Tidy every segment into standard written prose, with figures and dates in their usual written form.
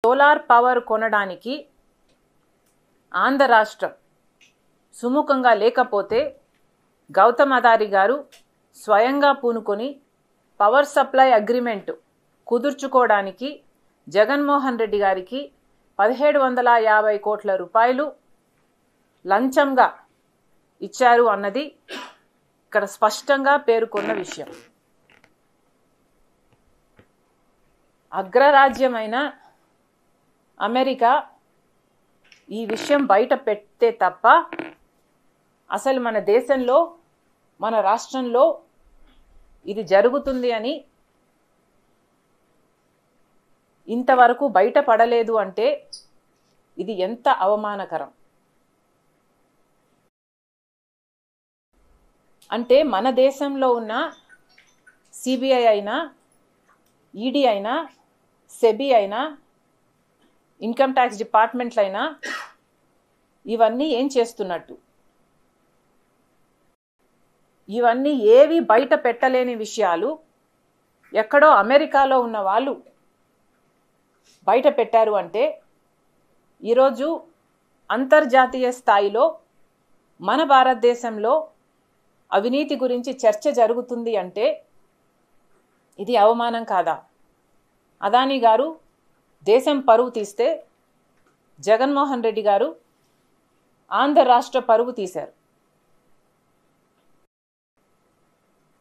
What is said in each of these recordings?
Solar power కొనడానికి ఆంధ్ర రాష్ట్రం సుముఖంగా లేకపోతే గౌతమ్ అదాని గారు స్వయంగా పూనుకొని పవర్ సప్లై అగ్రిమెంట్ కుదుర్చుకోవడానికి జగన్మోహన్ రెడ్డి గారికి 1750 కోట్ల రూపాయలు లంచంగా ఇచ్చారు అన్నది ఇక్కడ స్పష్టంగా పేర్కొన్న విషయం. అగ్రరాజ్యమైన అమెరికా ఈ విషయం బయట పెడితే తప్ప అసలు మన దేశంలో మన రాష్ట్రంలో ఇది జరుగుతుంది అని ఇంతవరకు బయటపడలేదు అంటే ఇది ఎంత అవమానకరం. అంటే మన దేశంలో ఉన్న సిబిఐ అయినా ఈడీ అయినా సెబీ అయినా ఇన్కమ్ ట్యాక్స్ డిపార్ట్మెంట్లు అయినా ఇవన్నీ ఏం చేస్తున్నట్టు? ఇవన్నీ ఏవి బయట పెట్టలేని విషయాలు ఎక్కడో అమెరికాలో ఉన్న వాళ్ళు బయట పెట్టారు అంటే ఈరోజు అంతర్జాతీయ స్థాయిలో మన భారతదేశంలో అవినీతి గురించి చర్చ జరుగుతుంది అంటే ఇది అవమానం కాదా? అదానీ గారు దేశం పరువు తీస్తే జగన్మోహన్ రెడ్డి గారు ఆంధ్ర రాష్ట్ర పరువు తీశారు.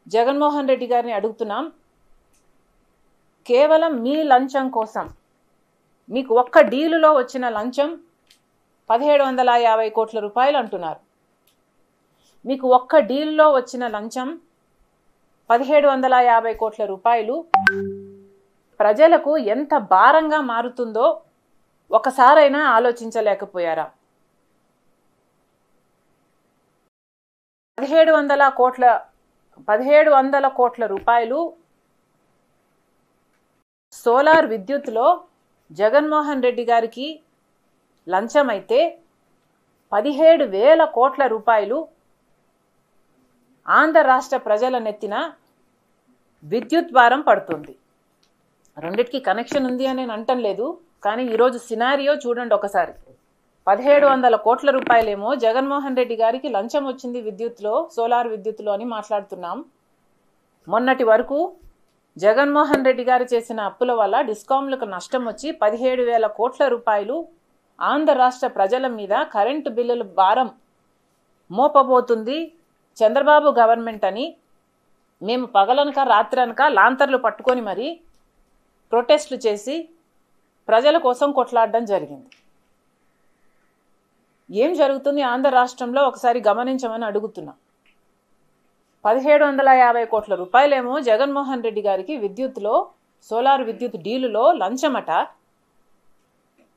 జగన్మోహన్ రెడ్డి గారిని అడుగుతున్నాం, కేవలం మీ లంచం కోసం మీకు ఒక్క డీలులో వచ్చిన లంచం 1750 కోట్ల రూపాయలు అంటున్నారు. మీకు ఒక్క డీల్లో వచ్చిన లంచం 1750 కోట్ల రూపాయలు ప్రజలకు ఎంత భారంగా మారుతుందో ఒకసారైనా ఆలోచించలేకపోయారా? 1700 కోట్ల రూపాయలు సోలార్ విద్యుత్లో జగన్మోహన్ రెడ్డి గారికి లంచం అయితే 17,000 కోట్ల రూపాయలు ఆంధ్ర రాష్ట్ర ప్రజల నెత్తిన విద్యుత్ భారం పడుతుంది. రెండిటికి కనెక్షన్ ఉంది అని నేను అంటం లేదు, కానీ ఈరోజు సినారియో చూడండి ఒకసారి. 1700 కోట్ల రూపాయలేమో జగన్మోహన్ రెడ్డి గారికి లంచం వచ్చింది విద్యుత్లో, సోలార్ విద్యుత్లో అని మాట్లాడుతున్నాం. మొన్నటి వరకు జగన్మోహన్ రెడ్డి గారు చేసిన అప్పుల వల్ల డిస్కామ్లకు నష్టం వచ్చి 17,000 కోట్ల రూపాయలు ఆంధ్ర రాష్ట్ర ప్రజల మీద కరెంటు బిల్లుల భారం మోపబోతుంది చంద్రబాబు గవర్నమెంట్ అని మేము పగలనక రాత్రనక లాంతర్లు పట్టుకొని మరీ ప్రొటెస్టులు చేసి ప్రజల కోసం కొట్లాడడం జరిగింది. ఏం జరుగుతుంది ఆంధ్ర రాష్ట్రంలో ఒకసారి గమనించమని అడుగుతున్నా. 1750 కోట్ల రూపాయలేమో జగన్మోహన్ రెడ్డి గారికి విద్యుత్లో, సోలార్ విద్యుత్ డీలులో లంచమట.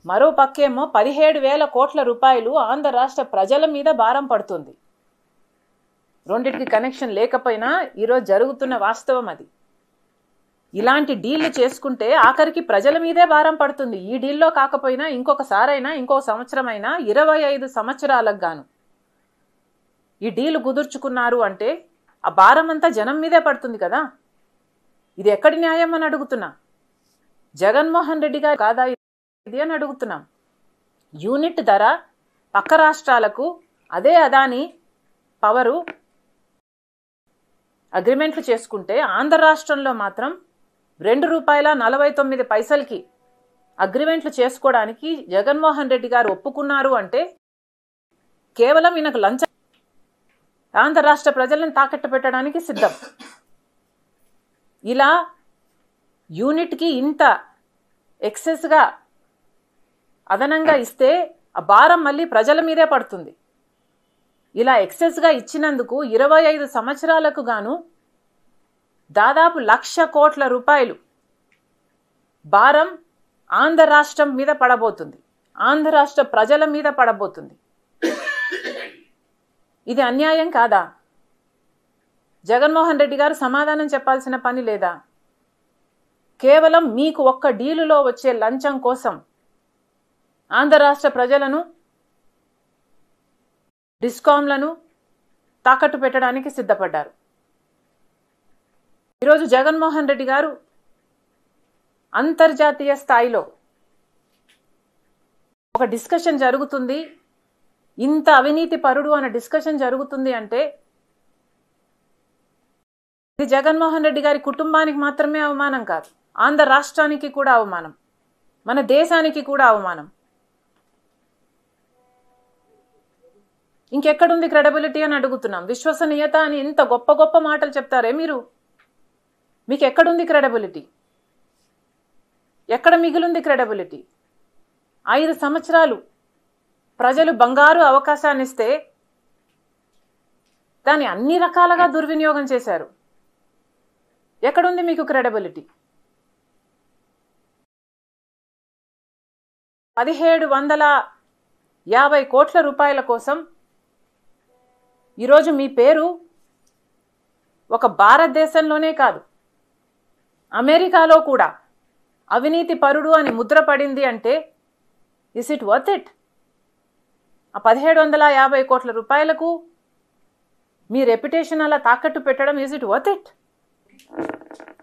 మరో పక్కేమో 17,000 కోట్ల రూపాయలు ఆంధ్ర రాష్ట్ర ప్రజల మీద భారం పడుతుంది. రెండింటికి కనెక్షన్ లేకపోయినా ఈరోజు జరుగుతున్న వాస్తవం అది. ఇలాంటి డీళ్లు చేసుకుంటే ఆఖరికి ప్రజల మీదే భారం పడుతుంది. ఈ డీల్లో కాకపోయినా ఇంకొకసారైనా ఇంకో సంవత్సరమైనా 25 సంవత్సరాలకు గాను ఈ డీలు కుదుర్చుకున్నారు అంటే ఆ భారం అంతా జనం మీదే పడుతుంది కదా. ఇది ఎక్కడి న్యాయం అని అడుగుతున్నా. జగన్మోహన్ రెడ్డి గారు కాదా ఇది అని అడుగుతున్నాం. యూనిట్ ధర పక్క రాష్ట్రాలకు అదే అదానీ పవరు అగ్రిమెంట్లు చేసుకుంటే ఆంధ్ర రాష్ట్రంలో మాత్రం ₹2.49 అగ్రిమెంట్లు చేసుకోవడానికి జగన్మోహన్ రెడ్డి గారు ఒప్పుకున్నారు అంటే కేవలం ఈయనకు లంచం, ఆంధ్ర రాష్ట్ర ప్రజలను తాకట్టు పెట్టడానికి సిద్ధం. ఇలా యూనిట్కి ఇంత ఎక్సెస్గా అదనంగా ఇస్తే ఆ భారం మళ్ళీ ప్రజల మీదే పడుతుంది. ఇలా ఎక్సెస్గా ఇచ్చినందుకు 25 సంవత్సరాలకు గాను దాదాపు 1,00,000 కోట్ల రూపాయలు భారం ఆంధ్ర రాష్ట్రం మీద పడబోతుంది, ఆంధ్ర రాష్ట్ర ప్రజల మీద పడబోతుంది. ఇది అన్యాయం కాదా? జగన్మోహన్ రెడ్డి గారు సమాధానం చెప్పాల్సిన పని లేదా? కేవలం మీకు ఒక్క డీలులో వచ్చే లంచం కోసం ఆంధ్ర రాష్ట్ర ప్రజలను, డిస్కామ్లను తాకట్టు పెట్టడానికి సిద్ధపడ్డారు. ఈరోజు జగన్మోహన్ రెడ్డి గారు అంతర్జాతీయ స్థాయిలో ఒక డిస్కషన్ జరుగుతుంది, ఇంత అవినీతి పరుడు అనే డిస్కషన్ జరుగుతుంది అంటే ఇది జగన్మోహన్ రెడ్డి గారి కుటుంబానికి మాత్రమే అవమానం కాదు, ఆంధ్ర రాష్ట్రానికి కూడా అవమానం, మన దేశానికి కూడా అవమానం. ఇంకెక్కడుంది క్రెడిబిలిటీ అని అడుగుతున్నాం. విశ్వసనీయత అని ఇంత గొప్ప గొప్ప మాటలు చెప్తారే మీరు, మీకు ఎక్కడుంది క్రెడిబిలిటీ? ఎక్కడ మిగిలింది క్రెడిబిలిటీ? 5 సంవత్సరాలు ప్రజలు బంగారు అవకాశాన్ని ఇస్తే దాన్ని అన్ని రకాలుగా దుర్వినియోగం చేశారు. ఎక్కడుంది మీకు క్రెడిబిలిటీ? 1750 కోట్ల రూపాయల కోసం ఈరోజు మీ పేరు ఒక భారతదేశంలోనే కాదు, అమెరికాలో కూడా అవినీతి పరుడు అని ముద్ర పడింది అంటే ఇస్ ఇట్ వర్త్ ఇట్? ఆ 1750 కోట్ల రూపాయలకు మీ రెప్యుటేషన్ అలా తాకట్టు పెట్టడం is it worth it?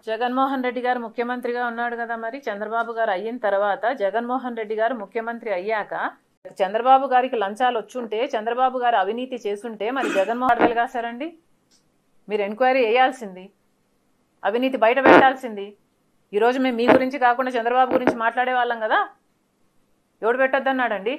Jaganmohan Reddy గారు ముఖ్యమంత్రిగా ఉన్నాడు కదా, మరి చంద్రబాబు గారు అయిన తర్వాత జగన్మోహన్ రెడ్డి గారు ముఖ్యమంత్రి అయ్యాక చంద్రబాబు గారికి లంచాలు వచ్చుంటే, చంద్రబాబు గారు అవినీతి చేస్తుంటే మరి జగన్మోహన్ రెడ్డి కాసారండి? మీరు ఎంక్వైరీ వేయాల్సింది, అవినీతి బయట పెట్టాల్సింది. ఈరోజు మేము మీ గురించి కాకుండా చంద్రబాబు గురించి మాట్లాడే వాళ్ళం కదా, ఎవడు పెట్టొద్దన్నాడండి?